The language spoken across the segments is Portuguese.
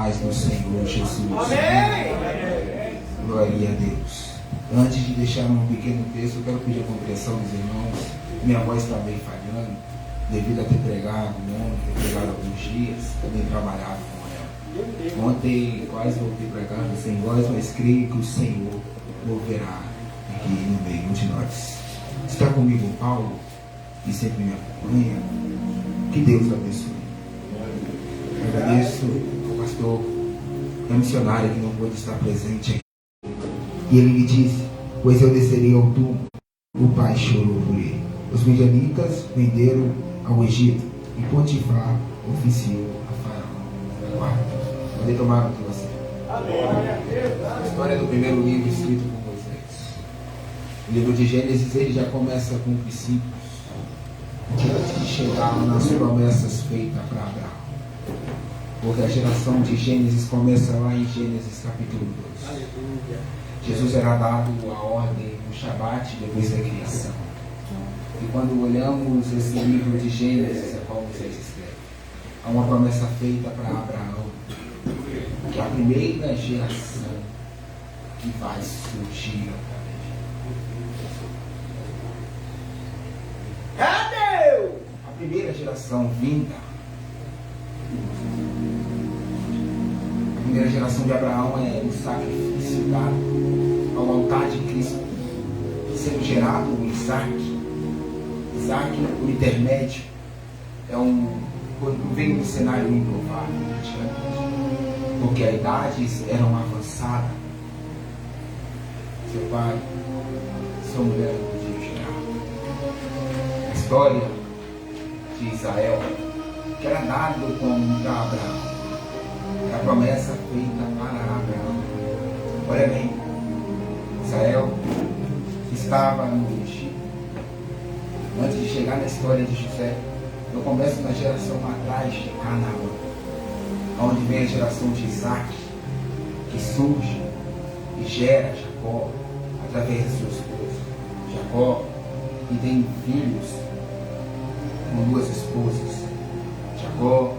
paz do Senhor Jesus. Amém. Glória a Deus. Antes de deixar um pequeno texto, eu quero pedir a compreensão dos irmãos. Minha voz está bem falhando, devido a ter pregado ontem, ter pregado alguns dias, também trabalhado com ela. Ontem quase voltei pregando sem voz, mas creio que o Senhor moverá aqui no meio de nós. Está comigo Paulo, que sempre me acompanha. Que Deus abençoe. Agradeço ao pastor, a missionária que não pôde estar presente aqui. E ele me disse: pois eu descerei ao túmulo. O pai chorou por ele. Os midianitas venderam ao Egito e Potifar oficiou a Faraó. Poder tomar o que você. A história do primeiro livro escrito por Moisés. O livro de Gênesis, ele já começa com princípios que antes de chegar nas promessas feitas para Abraão. Porque a geração de Gênesis começa lá em Gênesis capítulo 2. Jesus era dado a ordem no Shabat depois da criação. E quando olhamos esse livro de Gênesis, é como Moisés escreve, há uma promessa feita para Abraão, que é a primeira geração que vai surgir através de a primeira geração vinda. A primeira geração de Abraão é o sacrifício dado ao altar de Cristo, sendo gerado o Isaac. Isaac, por intermédio, veio no cenário improvável, porque as idades eram avançadas. Seu pai, sua mulher não podiam gerar. A história de Israel, que era dado como para Abraão, a promessa feita para Abraão. Olha bem, Israel estava no Egito. Antes de chegar na história de José, eu começo na geração atrás de Canaã, onde vem a geração de Isaac, que surge e gera Jacó através de sua esposa. Jacó, que tem filhos com duas esposas. Jacó,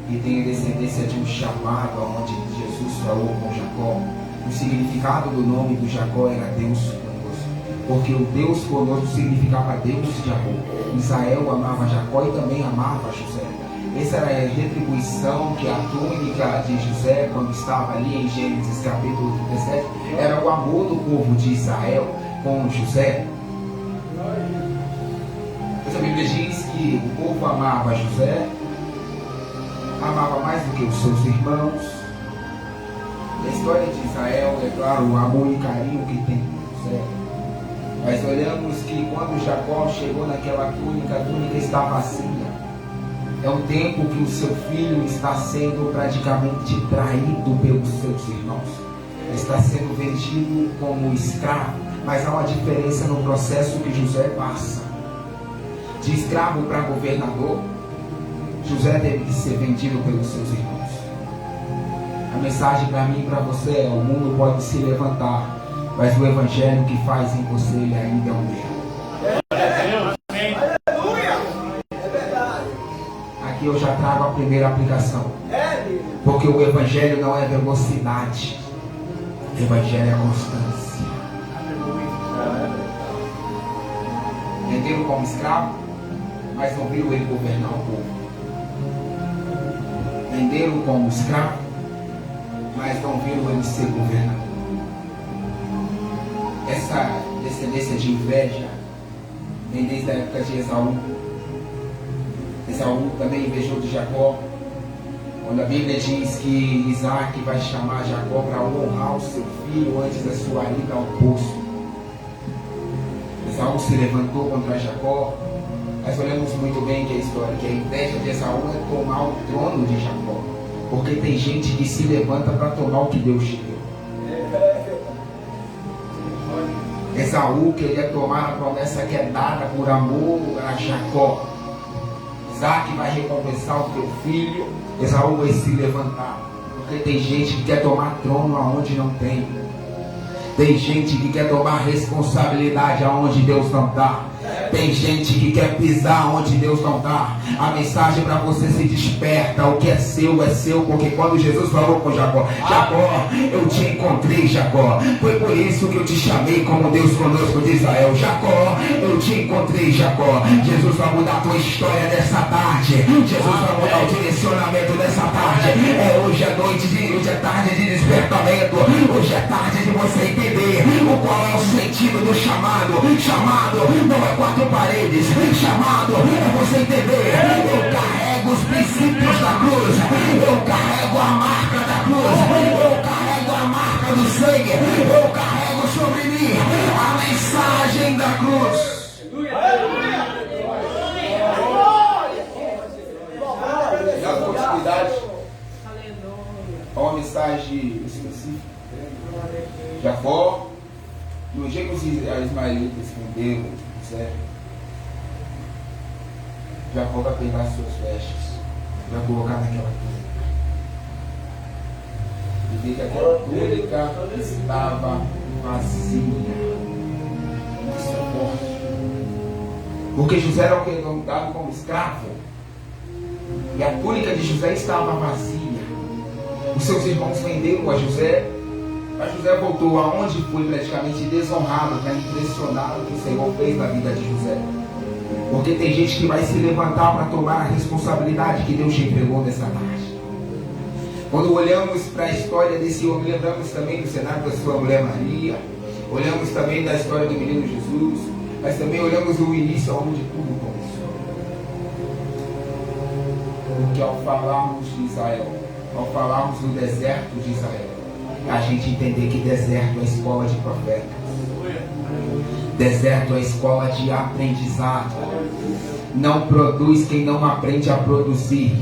que tem a descendência de um chamado, onde Jesus falou com Jacó. O significado do nome do Jacó era Deus conosco, porque o Deus conosco significava Deus de amor. Israel amava Jacó e também amava José. Essa era a retribuição que a túnica de José, quando estava ali em Gênesis capítulo 37, era o amor do povo de Israel com José. Essa Bíblia diz que o povo amava José, amava mais do que os seus irmãos. E a história de Israel, é claro, o amor e carinho que tem por José. Mas olhamos que quando Jacó chegou naquela túnica, a túnica está vazia. É um tempo que o seu filho está sendo praticamente traído pelos seus irmãos. Está sendo vendido como escravo. Mas há uma diferença no processo que José passa. De escravo para governador, José teve que ser vendido pelos seus irmãos. A mensagem para mim e para você é: o mundo pode se levantar, mas o evangelho que faz em você, ele ainda é o mesmo. Aqui eu já trago a primeira aplicação. Porque o evangelho não é velocidade, o evangelho é constância. Venderam como escravo, mas não viram ele governar o povo. Venderam como escravo, mas não viram ele ser governador. Essa descendência de inveja vem desde a época de Esaú. Esaú também invejou de Jacó, quando a Bíblia diz que Isaac vai chamar Jacó para honrar o seu filho antes da sua ida ao poço. Esaú se levantou contra Jacó. Nós olhamos muito bem que a história, que a inveja de Esaú é tomar o trono de Jacó, porque tem gente que se levanta para tomar o que Deus te deu. Esaú queria tomar a promessa que é dada por amor a Jacó. Isaac vai recompensar o teu filho. Esaú vai se levantar, porque tem gente que quer tomar trono aonde não tem. Tem gente que quer tomar responsabilidade aonde Deus não dá. Tem gente que quer pisar onde Deus não está. A mensagem para você: se desperta. O que é seu, porque quando Jesus falou com Jacó: Jacó, eu te encontrei, Jacó. Foi por isso que eu te chamei como Deus conosco de Israel. Jacó, eu te encontrei, Jacó. Jesus vai mudar a tua história nessa tarde. Jesus vai mudar o direcionamento dessa tarde. Hoje é noite, hoje é tarde de despertamento. Hoje é tarde de você entender qual é o sentido do chamado. Chamado não é quatro paredes. Chamado é você entender: eu carrego os princípios da cruz, eu carrego a marca da cruz, eu carrego a marca do sangue, eu carrego sobre mim a mensagem da cruz. Na continuidade, há uma mensagem específica. Jacó, no dia que os ismaelitas esconderam José, Jacó vai pegar as suas vestes, vai colocar naquela túnica. E vê que aquela túnica estava vazia. Isso é forte. Porque José era dado como escravo. E a túnica de José estava vazia. Os seus irmãos venderam a José. Mas José voltou aonde foi praticamente desonrado, para impressionar o que o Senhor fez na vida de José. Porque tem gente que vai se levantar para tomar a responsabilidade que Deus te entregou nessa tarde. Quando olhamos para a história desse homem, lembramos também do cenário da sua mulher Maria, olhamos também da história do menino Jesus, mas também olhamos o início onde tudo começou. Porque ao falarmos de Israel, ao falarmos do deserto de Israel, a gente entender que deserto é escola de profetas. Deserto é escola de aprendizado. Não produz quem não aprende a produzir.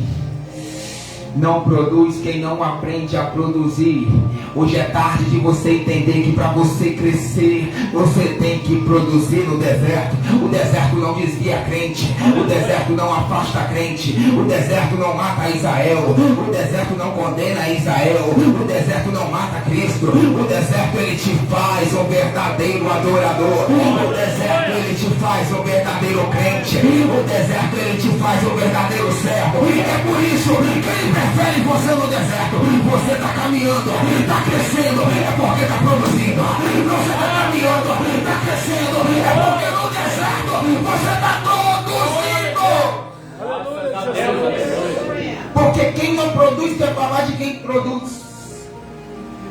Não produz quem não aprende a produzir. Hoje é tarde de você entender que para você crescer, você tem que produzir no deserto. O deserto não desvia crente. O deserto não afasta crente. O deserto não mata Israel. O deserto não condena Israel. O deserto não mata Cristo. O deserto ele te faz um verdadeiro adorador. O deserto ele te faz um verdadeiro crente. O deserto ele te faz um verdadeiro servo. É por isso que ele prefere você no deserto. Você está caminhando, está crescendo, é porque está produzindo. Você está caminhando, está crescendo, é porque no deserto você está produzindo. Porque quem não produz quer falar de quem produz.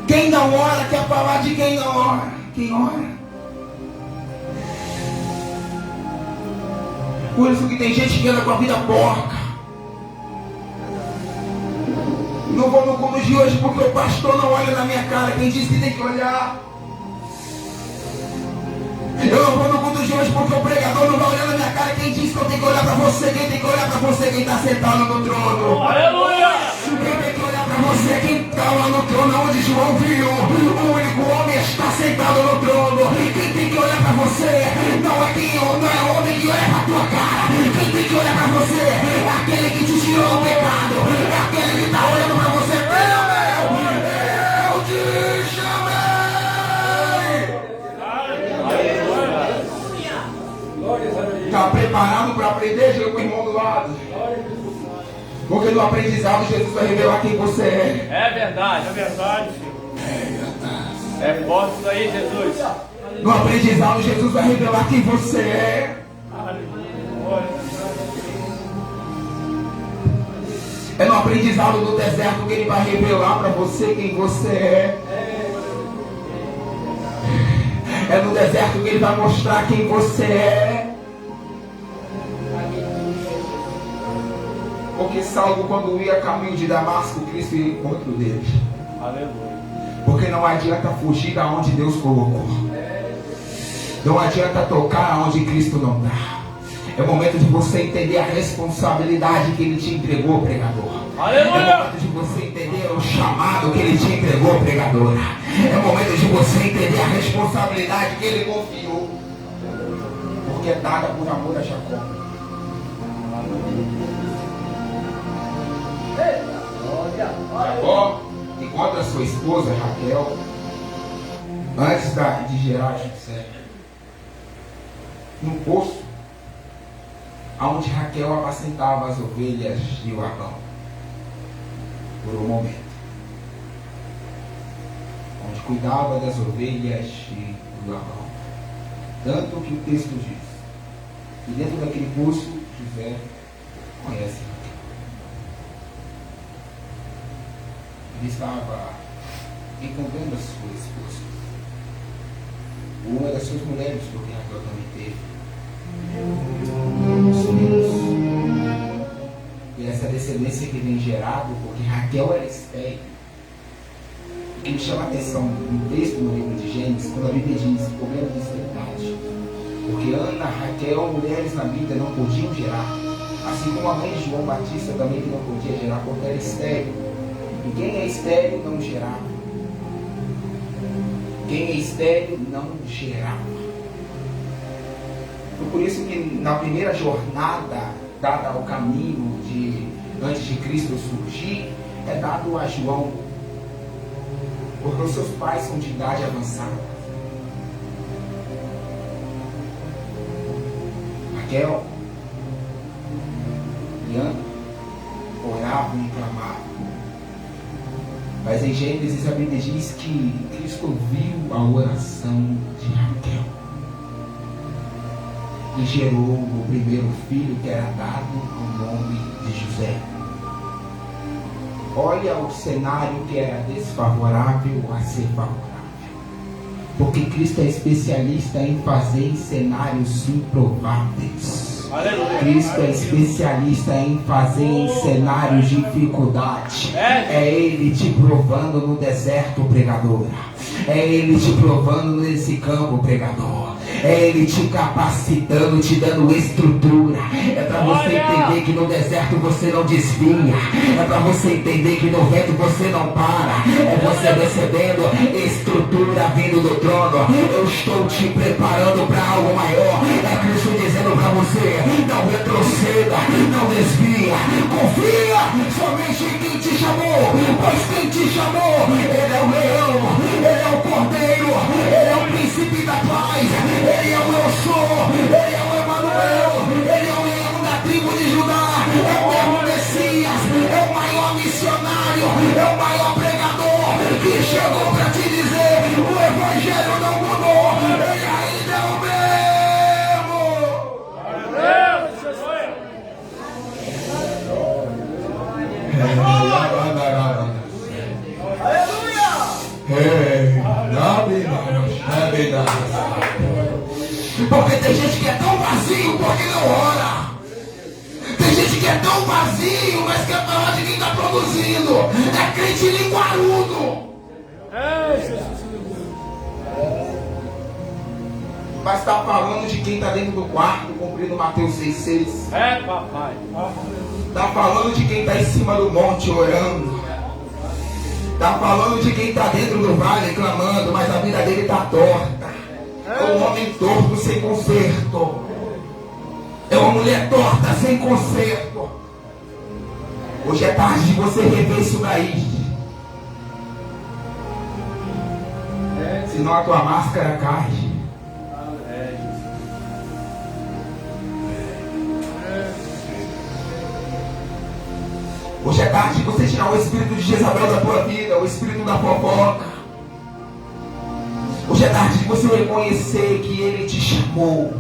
Quem não ora quer falar de quem não ora. Quem ora. Por isso que tem gente que anda com a vida porca. Não vou no culto de hoje porque o pastor não olha na minha cara. Quem disse que tem que olhar? Eu não vou no culto de hoje porque o pregador não vai olhar na minha cara. Quem disse que eu tenho que olhar para você? Quem tem que olhar para você? Quem está sentado no trono. Aleluia! Quem tem que olhar para você? Quem está lá no trono onde João viu o único homem está sentado no trono. Quem tem que olhar para você não é homem que olha para a tua cara. Quem tem que olhar para você é aquele que te tirou do pecado. É aquele que está olhando para você. Filho meu, eu te chamei. Está preparado para aprender? Diga com o irmão do lado. Porque no aprendizado Jesus vai revelar quem você é. É verdade, É forte isso aí, Jesus. No aprendizado Jesus vai revelar quem você é. É no aprendizado do deserto que ele vai revelar para você quem você é. É no deserto que ele vai mostrar quem você é. Porque Saulo, quando ia a caminho de Damasco, Cristo ia ao encontro dele. Aleluia. Porque não adianta fugir da onde Deus colocou. Não adianta tocar aonde Cristo não está. É o momento de você entender a responsabilidade que Ele te entregou, pregador. Aleluia. É o momento de você entender o chamado que Ele te entregou, pregadora. É o momento de você entender a responsabilidade que Ele confiou. Porque é dada por amor a Jacó. Jacó encontra sua esposa Raquel antes de gerar José num poço. onde Raquel apacentava as ovelhas de Labão, por um momento, onde cuidava das ovelhas de Labão. Tanto que o texto diz que dentro daquele poço, José conhece Raquel. Ele estava encontrando a sua esposa, uma das suas mulheres, porque Raquel também teve filhos. E essa descendência que vem gerado, porque Raquel era estéril. O que me chama a atenção no texto, no livro de Gênesis, quando a Bíblia diz problema de esterilidade, porque Ana, Raquel, mulheres na Bíblia não podiam gerar, assim como a mãe de João Batista também que não podia gerar porque era estéril. E quem é estéril não gerava. Quem é estéril não gerava. Foi por isso que na primeira jornada dada ao caminho antes de Cristo surgir, é dado a João, porque os seus pais são de idade avançada. Raquel e Ana oravam e clamavam. Mas em Gênesis a Bíblia diz que Cristo ouviu a oração de Raquel e gerou o primeiro filho, que era dado o nome de José. Olha o cenário que era desfavorável a ser favorável, porque Cristo é especialista em fazer cenários improváveis. Aleluia. Cristo é especialista em fazer em cenários de dificuldade. É Ele te provando no deserto, pregadora. É Ele te provando nesse campo, pregador. É Ele te capacitando, te dando estrutura. É para você entender que no deserto você não desvia. É para você entender que no vento você não para. É você recebendo estrutura vindo do trono. Eu estou te preparando para algo maior. É Cristo dizendo para você: não retroceda, não desvia. Confia somente em quem te chamou. Pois quem te chamou, Ele é o leão, Ele é o cordeiro, Ele é o príncipe da paz. Ele é o eu sou, Ele é o Emanuel, Ele é o leão da tribo de Judá, é o mesmo Messias, é o maior missionário, é o maior pregador que chegou para te dizer: o Evangelho não mudou, Ele ainda é o Porque tem gente que é tão vazio porque não ora. Tem gente que é tão vazio, mas quer falar de quem está produzindo. É crente linguarudo. Mas está falando de quem está dentro do quarto, cumprindo Mateus 6,6. É, papai. Está falando de quem está em cima do monte orando. Está falando de quem está dentro do vale clamando, mas a vida dele está torta. É um homem torto sem conserto. É uma mulher torta sem conserto. Hoje é tarde de você rever isso daí. Senão a tua máscara cai. Hoje é tarde de você tirar o espírito de Jezabel da tua vida, o espírito da fofoca. Hoje é tarde de você reconhecer que Ele te chamou.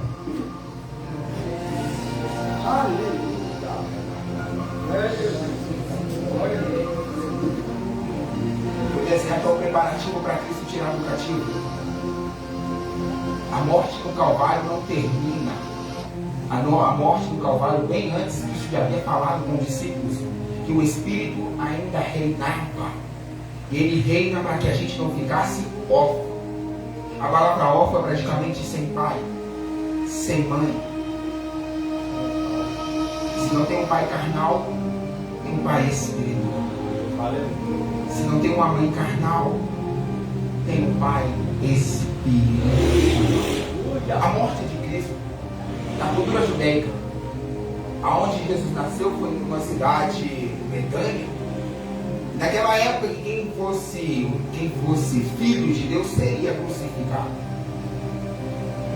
O deserto é o preparativo para Cristo tirar do cativo. A morte do Calvário não termina. A morte do Calvário, bem antes, Cristo já havia falado com os discípulos que o Espírito ainda reinava. Ele reina para que a gente não ficasse órfão. A palavra órfã é praticamente sem pai, sem mãe. Se não tem um pai carnal, tem um pai espiritual. Se não tem uma mãe carnal, tem um pai espiritual. A morte de Cristo, na cultura judaica, aonde Jesus nasceu foi numa cidade Betânia. Naquela época, quem fosse filho de Deus seria crucificado.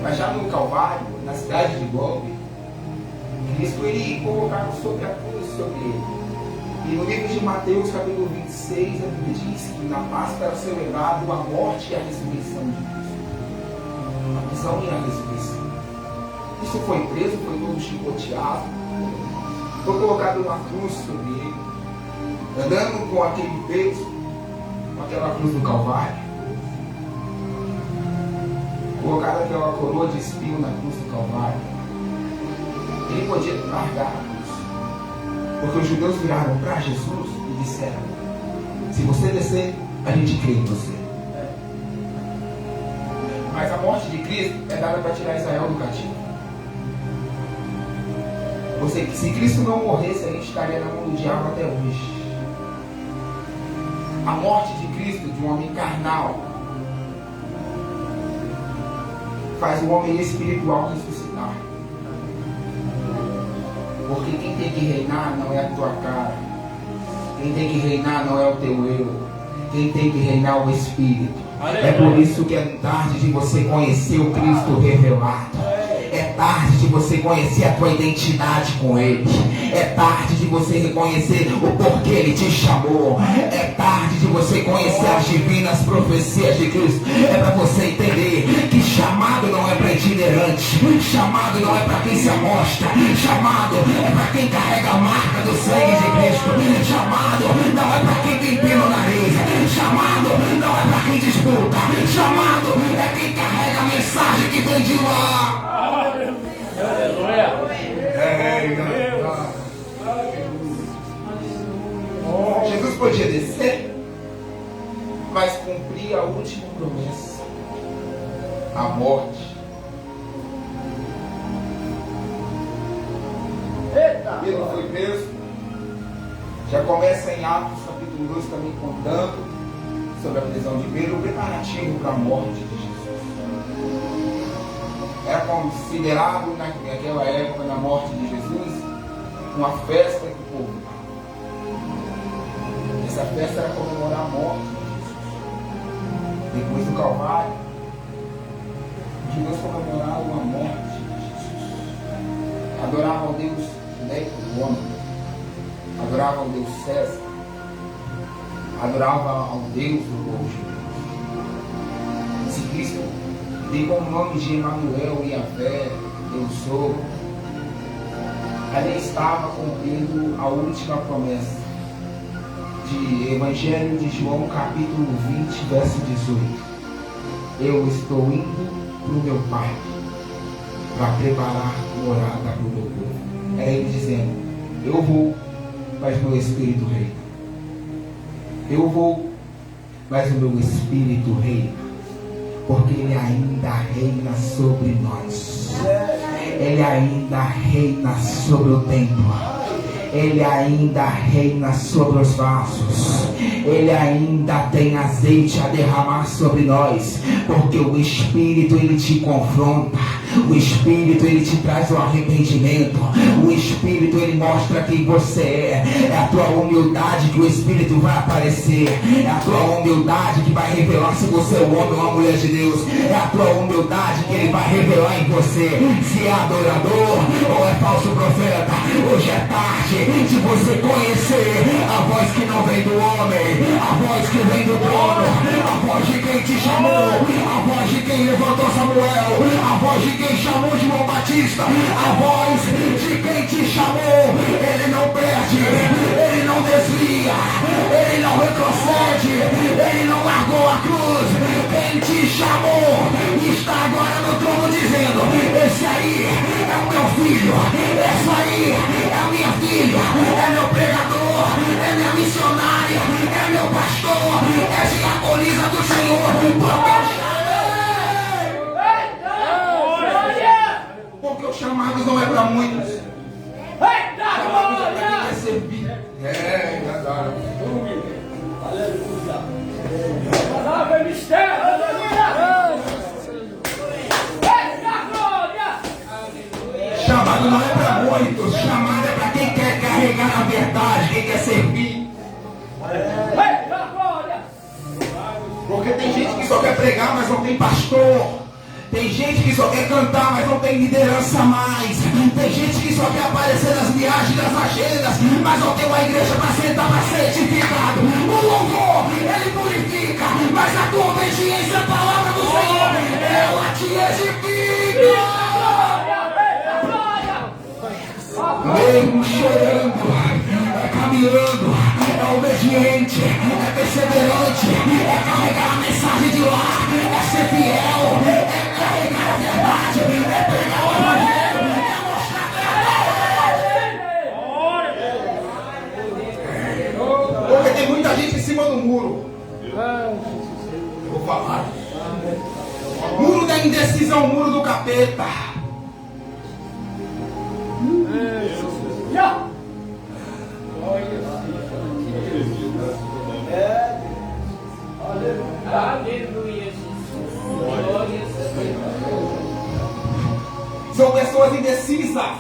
Mas já no Calvário, na cidade de Golgotha, Cristo, ele colocaram sobre a cruz, sobre ele. E no livro de Mateus, capítulo 26, a Bíblia diz que na Páscoa era celebrado a morte e a ressurreição de Cristo. A prisão e a ressurreição. Cristo foi preso, foi todo chicoteado, foi colocado uma cruz sobre ele, andando com aquele peso, com aquela cruz do Calvário, colocado aquela coroa de espinho na cruz do Calvário. Ele podia largar a cruz, porque os judeus viraram para Jesus e disseram: se você descer, a gente crê em você. Mas a morte de Cristo é dada para tirar Israel do cativo. Se Cristo não morresse, a gente estaria na mão do diabo até hoje. A morte de Cristo, de um homem carnal, faz o homem espiritual ressuscitar. Porque quem tem que reinar não é a tua cara. Quem tem que reinar não é o teu eu. Quem tem que reinar é o Espírito. É por isso que é tarde de você conhecer o Cristo revelado. É tarde de você conhecer a tua identidade com Ele. É tarde de você reconhecer o porquê Ele te chamou. É tarde de você conhecer as divinas profecias de Cristo. É para você entender que chamado não é para itinerante. Chamado não é para quem se amostra. Chamado é para quem carrega a marca do sangue de Cristo. Chamado não é para quem tem pelo no nariz. Chamado não é para quem disputa. Chamado é quem carrega a mensagem que vem de lá. Jesus podia descer, mas cumprir a última promessa, a morte. Pedro foi preso. Já começa em Atos capítulo 2 também contando sobre a prisão de Pedro, o preparativo para a morte de Jesus. Era considerado naquela época, na morte de Jesus, uma festa que o povo dava. Essa festa era comemorar a morte de Jesus. Depois do Calvário, os judeus comemoravam a morte de Jesus. Adoravam ao Deus do homem, adoravam ao Deus César, adoravam ao Deus do povo judeu. Esse Cristo tem como nome de Emanuel, Yahvé, eu sou. Ali estava cumprindo a última promessa de Evangelho de João, capítulo 20, verso 18. Eu estou indo para o meu Pai para preparar morada para o meu povo. Era ele dizendo: eu vou, mas meu Espírito reina. Eu vou, mas o meu Espírito reina. Porque Ele ainda reina sobre nós. Ele ainda reina sobre o templo. Ele ainda reina sobre os vasos. Ele ainda tem azeite a derramar sobre nós. Porque o Espírito, ele te confronta. O Espírito, ele te traz o arrependimento. O Espírito, ele mostra quem você é. É a tua humildade que o Espírito vai aparecer. É a tua humildade que vai revelar se você é um homem ou uma mulher de Deus. É a tua humildade que ele vai revelar em você. Se é adorador ou é falso profeta. Hoje é tarde de você conhecer a voz que não vem do homem, a voz que vem do trono, a voz de quem te chamou, a voz de quem levantou Samuel, a voz de quem chamou João Batista, a voz de quem te chamou. Ele não perde, ele não desvia, ele não retrocede, ele não largou a cruz. Quem te chamou está agora no trono dizendo: esse aí é o meu filho, essa aí é a minha filha, é meu pregador, é minha missionária, é meu pastor, é diaconisa do Senhor. Porque o chamado não é para muitos. Chamado é para quem quer servir. É verdade. Aleluia. Palavra mistério. Aleluia. Chamado não é para muitos. Chamado é para quem quer carregar a verdade, quem quer servir. Porque tem gente que só quer pregar, mas não tem pastor. Tem gente que só quer cantar, mas não tem liderança mais. Tem gente que só quer aparecer nas viagens, nas agendas, mas não tem uma igreja para sentar, para ser edificado. O louvor, ele purifica, mas a tua obediência à palavra do Senhor, ela te edifica. Mesmo chorando, caminhando, é obediente, é perseverante, é carregar a mensagem de lá, é ser fiel, é carregar a verdade, é pregar o evangelho, é mostrar a verdade. Porque tem muita gente em cima do muro. Eu vou falar. Muro da indecisão, muro do capeta. São pessoas indecisas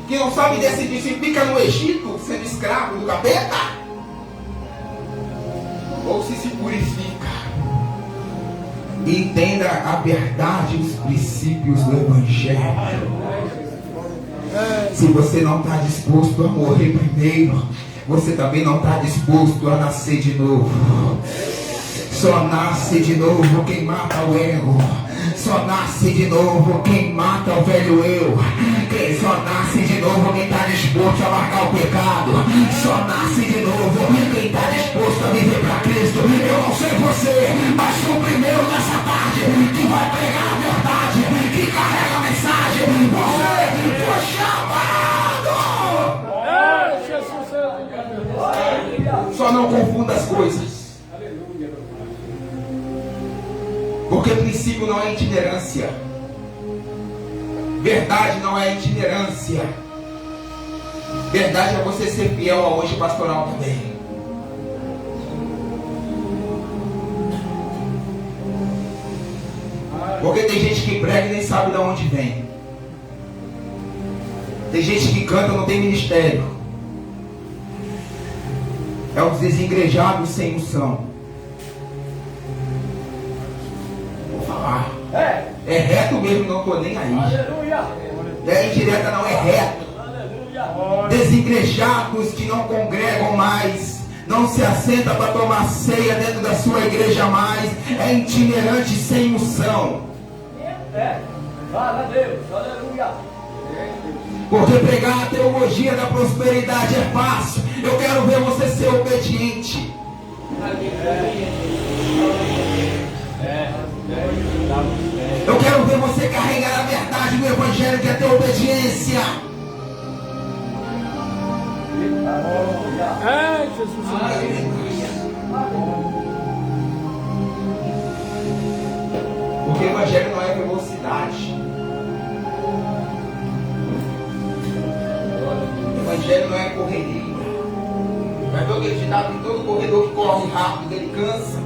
que não sabem decidir se fica no Egito sendo escravo do capeta ou se purifica e entenda a verdade e os princípios do Evangelho. Se você não está disposto a morrer primeiro, você também não está disposto a nascer de novo. Só nasce de novo quem mata o ego. Só nasce de novo quem mata o velho eu. Quem só nasce de novo quem está disposto a marcar o pecado. Só nasce de novo quem está disposto a viver para Cristo. Eu não sei você, mas sou o primeiro nessa tarde que vai pregar a verdade, que carrega a mensagem. Você foi chamado. Só não confunda as coisas. Porque princípio não é itinerância. Verdade não é itinerância. Verdade é você ser fiel ao hoje pastoral também. Porque tem gente que prega e nem sabe de onde vem. Tem gente que canta e não tem ministério. É os desigrejados sem unção. É reto mesmo, não estou nem aí. É indireta, não é reto. Desigrejados que não congregam mais, não se assenta para tomar ceia dentro da sua igreja mais. É itinerante sem unção. Fala a Deus, aleluia. Porque pregar a teologia da prosperidade é fácil. Eu quero ver você ser obediente. Eu quero ver você carregar a verdade do Evangelho, que é ter obediência. Jesus. Porque o Evangelho não é velocidade. O Evangelho não é correria. Vai ver o ditado em todo corredor que corre rápido, ele cansa.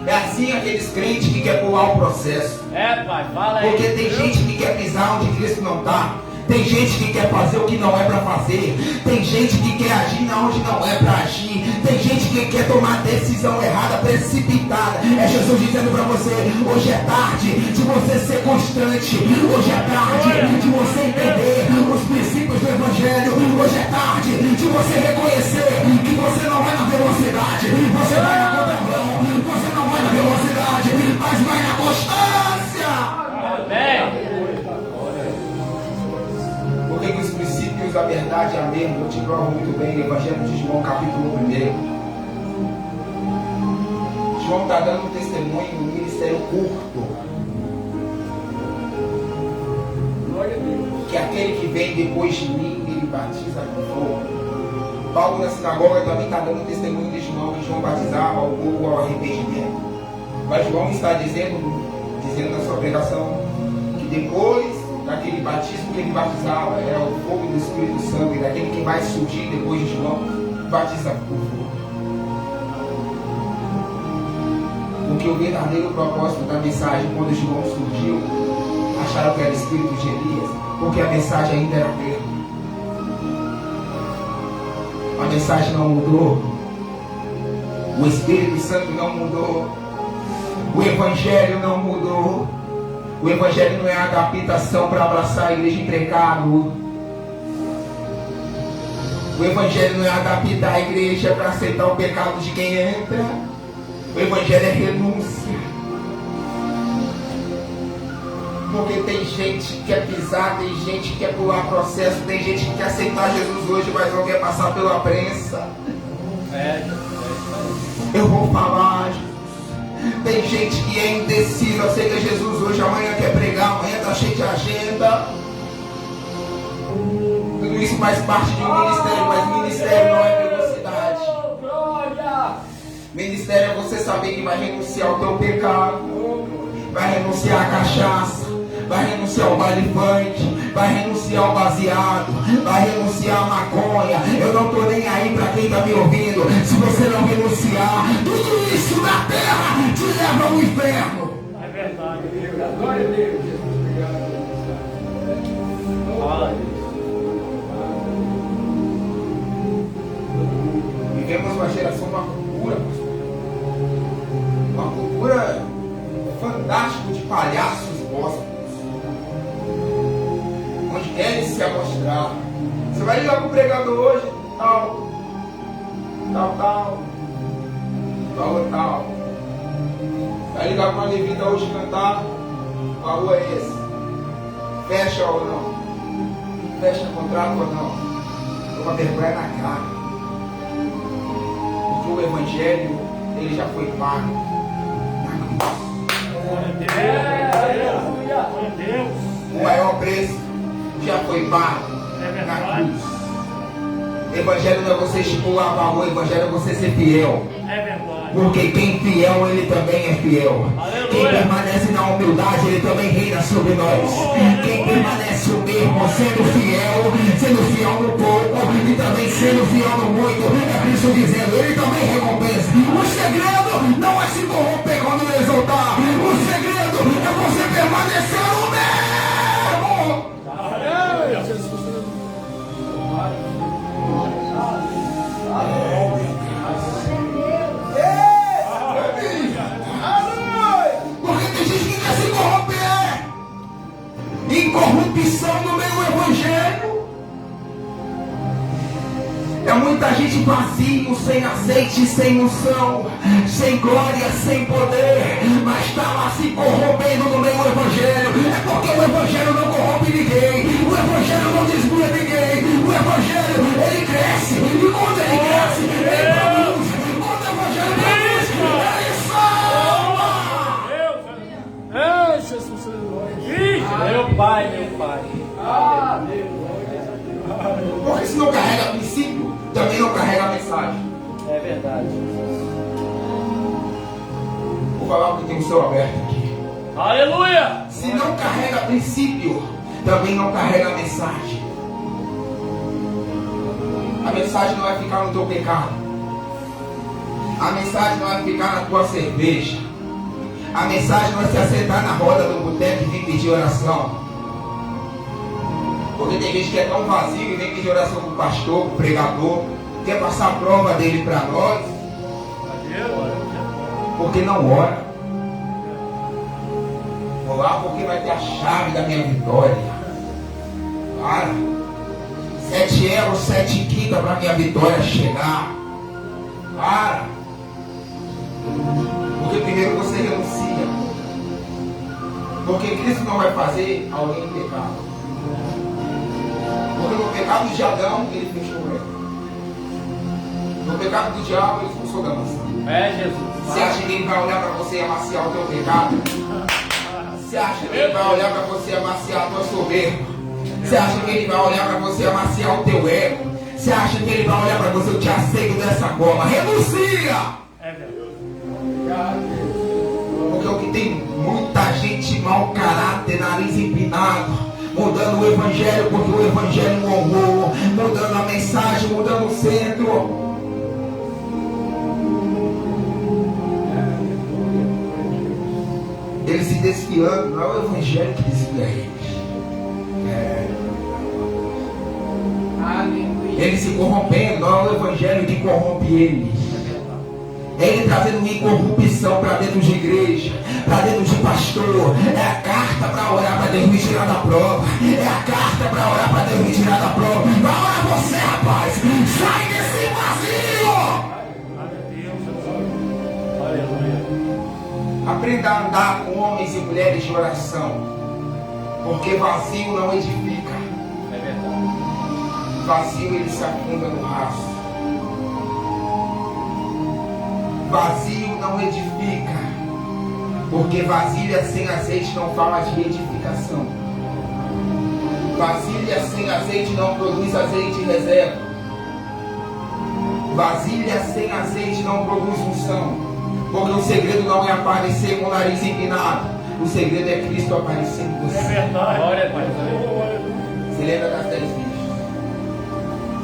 É assim aqueles crentes que querem pular o processo. Pai, fala aí. Porque tem gente que quer pisar onde Cristo não está. Tem gente que quer fazer o que não é para fazer. Tem gente que quer agir onde não é para agir. Tem gente que quer tomar decisão errada, precipitada. É Jesus dizendo para você: hoje é tarde de você ser constante. Hoje é tarde de você entender os princípios do Evangelho. Hoje é tarde de você reconhecer que você não vai na velocidade, você vai na contramão. Você não vai na velocidade, mas vai na constância. Amém. Porque que os princípios da verdade é a mesma. Eu te provo muito bem no Evangelho de João, capítulo 1. João está dando um testemunho no ministério curto. Que aquele que vem depois de mim, ele batiza com fogo. Paulo na sinagoga também está dando testemunho de João, que João batizava o povo ao arrependimento. Mas João está dizendo na sua pregação que depois daquele batismo que ele batizava, era o fogo do Espírito Santo, e daquele que vai surgir depois de João, batiza por fogo. Porque o verdadeiro propósito da mensagem, quando João surgiu, acharam que era o Espírito de Elias, porque a mensagem ainda era verde. A mensagem não mudou. O Espírito Santo não mudou. O Evangelho não mudou. O evangelho não é adaptação para abraçar a igreja em pecado. O evangelho não é adaptar a igreja para aceitar o pecado de quem entra. O evangelho é renúncia. Porque tem gente que quer pisar, tem gente que quer pular processo, tem gente que quer aceitar Jesus hoje, mas não quer passar pela prensa. Eu vou falar. Tem gente que é indecisa, aceita Jesus hoje, amanhã quer pregar, amanhã está cheio de agenda. Tudo isso faz parte de um ministério, mas ministério não é velocidade. Ministério é você saber que vai renunciar ao teu pecado, vai renunciar à cachaça, vai renunciar ao baile funk, vai renunciar ao baseado, vai renunciar à maconha. Eu não estou nem aí para quem está me ouvindo. Se você não renunciar, tudo isso na terra te leva ao inferno. É verdade. Glória a Deus. Vivemos uma geração de uma cultura, uma cultura fantástica de palhaços gospels, onde querem se amostrar. Você vai ligar para o pregador hoje, tal. Vai ligar para uma levita hoje cantar, qual rua é esse? Fecha ou não? Fecha contrato ou não? Uma vergonha na cara. Porque o evangelho, ele já foi pago na cruz. O maior preço já foi pago na cruz. Evangelho não é você estipular valor, evangelho é você ser fiel. É verdade. Porque quem fiel, ele também é fiel. Quem permanece na humildade, ele também reina sobre nós. Quem permanece o mesmo, sendo fiel no pouco e também sendo fiel no muito, é Cristo dizendo, ele também recompensa. O segredo não é se corromper quando exaltar. O segredo é você permanecer no mesmo. Porque tem gente que quer se corromper. Incorrupção no meio do evangelho. É muita gente vazio, sem azeite, sem unção, sem glória, sem poder, mas está lá se corrompendo no meio do evangelho. É porque o evangelho não corrompe ninguém, o evangelho não desvia ninguém. O evangelho, ele cresce, e quando ele cresce, ele produz. Quando o evangelho produz, ele salva. É, Jesus. Meu pai. Porque se não carrega princípio, também não carrega a mensagem. É verdade. Vou falar porque tem o céu aberto aqui. Aleluia! Se não carrega princípio, também não carrega a mensagem. A mensagem não vai ficar no teu pecado. A mensagem não vai ficar na tua cerveja. A mensagem não vai se assentar na roda do boteco e vir pedir oração. Porque tem gente que é tão vazio e vem pedir oração para o pastor, para o pregador, quer passar a prova dele para nós, porque não ora. Vou lá porque vai ter a chave da minha vitória. Para. 7 euros, 7 quintas para minha vitória chegar. Para. Porque primeiro você renuncia. Porque Cristo não vai fazer alguém pecar. Porque no pecado de Adão, ele fechou o reino. No pecado do diabo, ele expulsou da maçã. É, Jesus. Você acha que ele vai olhar para você e amaciar o teu pecado? Você acha que ele vai olhar para você e amaciar a tua soberba? Você acha que ele vai olhar para você e amaciar o teu ego? Você acha que ele vai olhar para você e eu te aceito dessa forma? Renuncia! É verdade. Porque o que tem muita gente mau caráter, nariz empinado, mudando o evangelho porque o evangelho não honrou, mudando a mensagem, mudando o centro. Eles se desfiando, não é o evangelho que desvia eles. Eles se corrompendo, não é o evangelho que corrompe eles. É ele trazendo incorrupção para dentro de igreja, para dentro de pastor. É a carta para orar para Deus me tirar da prova. É a carta para orar para Deus me tirar da prova. Vai orar você, rapaz. Sai desse vazio. Aprenda a andar com homens e mulheres de oração, porque vazio não edifica. É verdade. Vazio ele se afunda no raso. Vazio não edifica, porque vasilha sem azeite não fala de edificação. Vasilha sem azeite não produz azeite reserva. Vasilha sem azeite não produz unção, porque o segredo não é aparecer com o nariz empinado. O segredo é Cristo aparecer em você. É verdade. Glória a Deus. Você lembra das 10 virgens?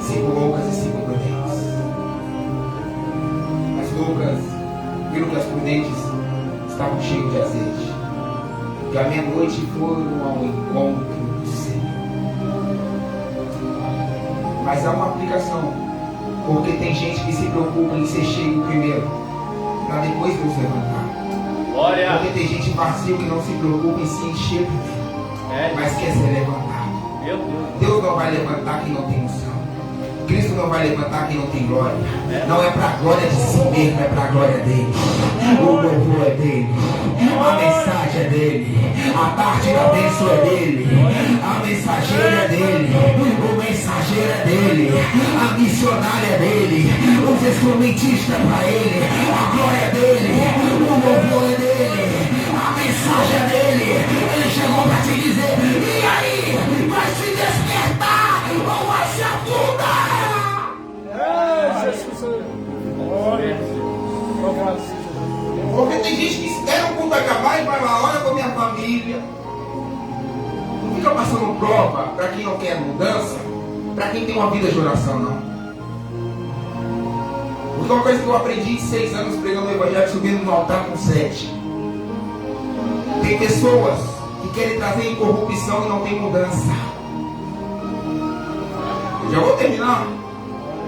5 loucas e 5 prudentes. As loucas viram que as prudentes estavam cheias de azeite, e à meia-noite foram ao encontro do Senhor. Mas há uma aplicação, porque tem gente que se preocupa em ser cheio primeiro, para depois Deus levantar. Glória. Porque tem gente vazio que não se preocupa em se encher primeiro, mas quer ser levantado. Meu Deus. Deus não vai levantar quem não tem unção. Cristo não vai levantar quem não tem glória. Não é para a glória de si mesmo, é para a glória dele. O louvor é dele, a mensagem é dele, a parte da bênção é dele, a mensageira é dele, o mensageiro é dele, a missionária é dele, os instrumentistas é para ele, a glória é dele, o louvor é dele, a mensagem é dele. Ele chegou para te dizer: e aí, vai se despertar ou vai se afundar? Porque tem gente que espera o culto acabar e vai lá, olha com a minha família. Não fica passando prova para quem não quer mudança, para quem tem uma vida de oração, não. Porque uma coisa que eu aprendi em 6 anos pregando o evangelho, subindo no altar com 7. Tem pessoas que querem trazer incorrupção e não tem mudança. Eu já vou terminar.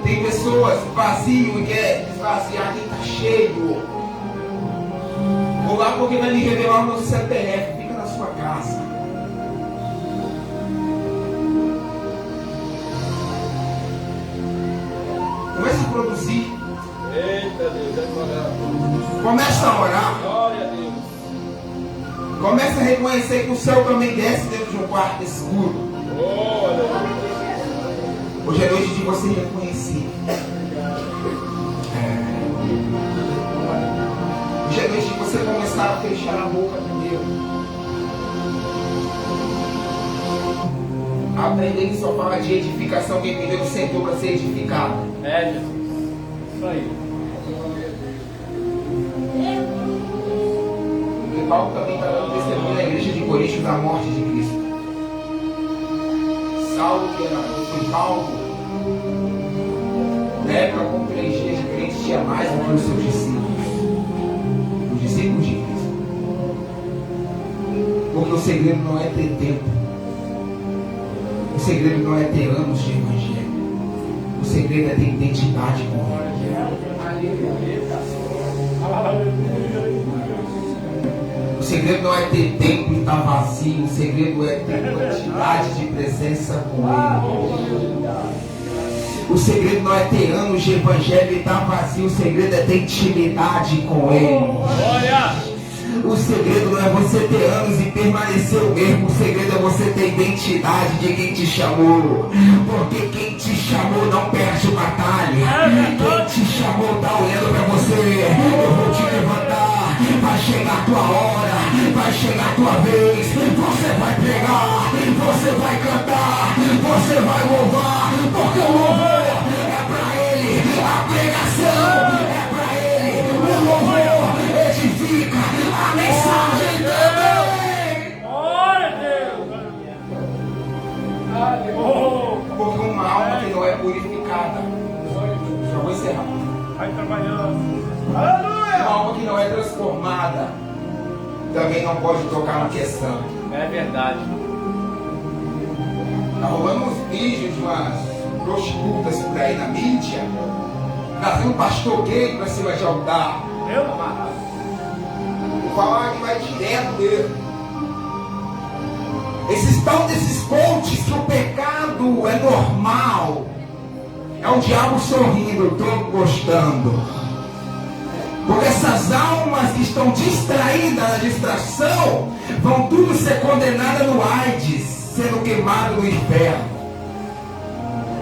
Tem pessoas vazias e querem esvaziar quem está cheio. Vou lá porque vai me revelar o meu CPF. Fica na sua casa. Comece a produzir. Eita Deus, é Começa a orar. glória a Deus. Começa a reconhecer que o céu também desce dentro de um quarto escuro. Hoje é noite de você reconhecer. Hoje é noite de você começar a fechar a boca primeiro. Aprender que só fala de edificação quem primeiro sentou para ser edificado. É, Jesus. Isso aí. Porque Paulo também está dando testemunho na igreja de Corinto da morte de Cristo. Saulo, que era foi Paulo, na época com 3 dias de crente, tinha mais do que os seus discípulos. Os discípulos de Cristo. Porque o segredo não é ter tempo. O segredo não é ter anos de evangelho. O segredo é ter identidade com ele. O segredo não é ter tempo e estar vazio. O segredo é ter quantidade de presença com ele. O segredo não é ter anos de evangelho e estar vazio. O segredo é ter intimidade com ele. Glória. O segredo não é você ter anos e permanecer o mesmo. O segredo é você ter identidade de quem te chamou. Porque quem te chamou não perde batalha. Quem te chamou está olhando para você. Eu vou te levantar. Vai chegar a tua hora. Vai chegar a tua vez. Você vai pregar. Você vai cantar. Você vai louvar. Porque o louvor é para ele. A pregação é para ele. O louvor edifica. A mensagem também. Glória a Deus. Porque uma alma que não é purificada, já vou encerrar. Vai trabalhando. Uma alma que não é transformada também não pode tocar na questão. É verdade. Tá rolando uns vídeos de umas prostitutas por aí na mídia. Nasceu um pastor gay para cima de altar. Eu amarrado. Vou falar que vai direto mesmo. Esses tal desses coaches que o pecado é normal. É o diabo sorrindo, eu estou gostando. Porque essas almas que estão distraídas na distração vão tudo ser condenadas no AIDS, sendo queimadas no inferno.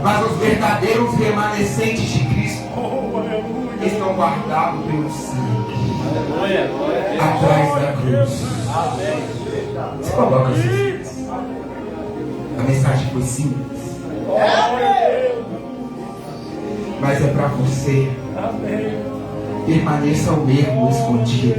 Mas os verdadeiros remanescentes de Cristo Oh, aleluia. estão guardados pelo sangue Aleluia. Glória a Deus. atrás da cruz. Amém. Você coloca assim. A mensagem foi simples, Glória a Deus. mas é para você. Amém. Permaneça o mesmo escondido.